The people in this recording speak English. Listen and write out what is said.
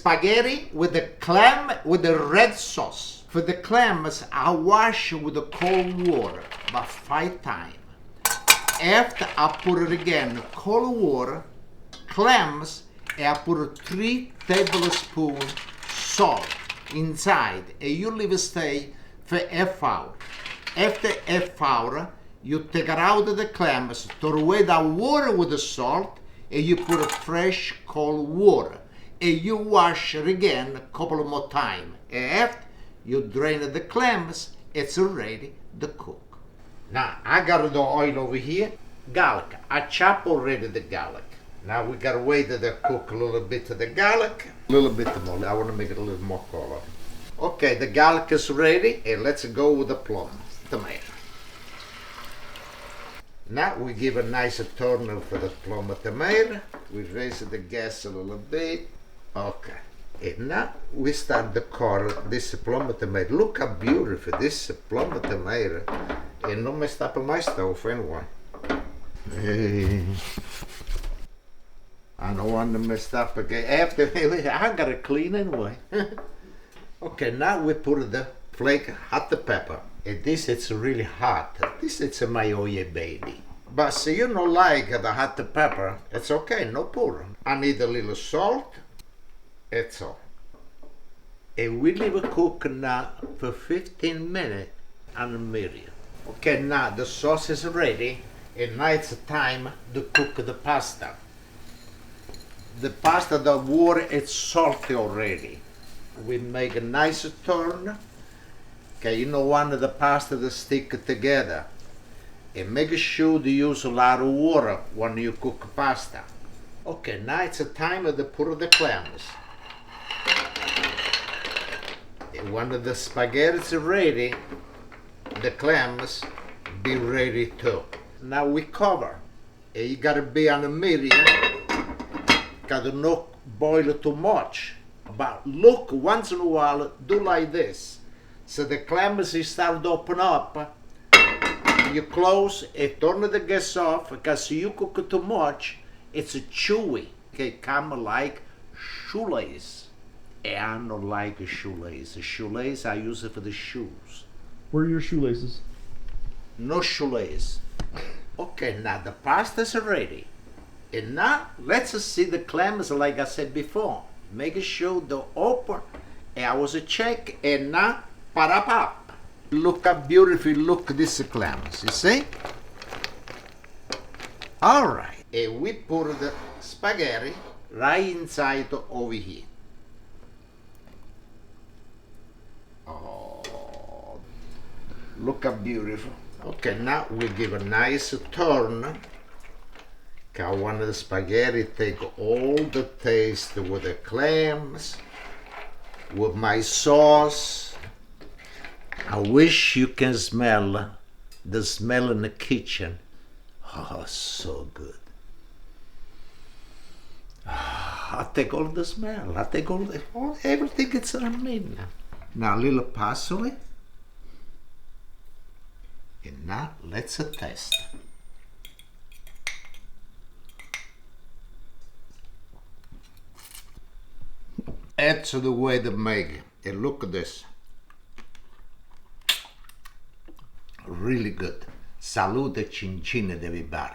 spaghetti with the clam with the red sauce. For the clams, I wash with the cold water about 5 times. After I put it again, cold water, clams, and I put 3 tablespoons salt inside, and you leave it stay for half hour. After half hour, you take it out of the clams, throw away the water with the salt, and you put a fresh cold water. And you wash it again a couple of more times. And after you drain the clams, it's ready to cook. Now, I got the oil over here. Garlic. I chop already the garlic. Now we gotta wait to cook a little bit of the garlic. A little bit more. I want to make it a little more color. Okay, the garlic is ready, and let's go with the plum tomato. Now we give a nice turn for the plum tomato. We raise the gas a little bit. Okay. And now we start to core this plum tomato. Look how beautiful this plum tomato. And not messed up my stove anyway. I don't want to mess up again. After I gotta clean anyway. Okay, now we put the flake hot pepper. And this it's really hot. This it's a mayoye baby. But so you don't like the hot pepper, it's okay, no problem. I need a little salt. It's all. And we leave it cook now for 15 minutes on the medium. Okay, now the sauce is ready, and now it's time to cook the pasta. The pasta, the water is salty already. We make a nice turn. Okay, you don't want the pasta to stick together. And make sure to use a lot of water when you cook pasta. Okay, now it's time to put the clams. And when the spaghetti is ready, the clams be ready too. Now we cover. And you gotta be on the medium. Gotta not boil too much. But look, once in a while, do like this. So the clams start to open up. You close and turn the gas off, because you cook it too much, it's chewy. Okay, kind of like shoelace. And I don't like a shoelace. A shoelace I use it for the shoes. Where are your shoelaces? No shoelace. Okay, now the pasta's ready. And now let's see the clams like I said before. Make sure the open. And I was a check, and now parapap. Look how beautiful look this clams, you see? Alright, and we put the spaghetti right inside over here. Oh, look how beautiful. Okay, now we give a nice turn. I want the spaghetti take all the taste with the clams, with my sauce. I wish you can smell the smell in the kitchen. Oh, so good. I take all the smell. I take all everything it's on me now. Now a little parsley. And now let's taste. That's the way to make it. And look at this. Really good. Salute, cin cin, everybody.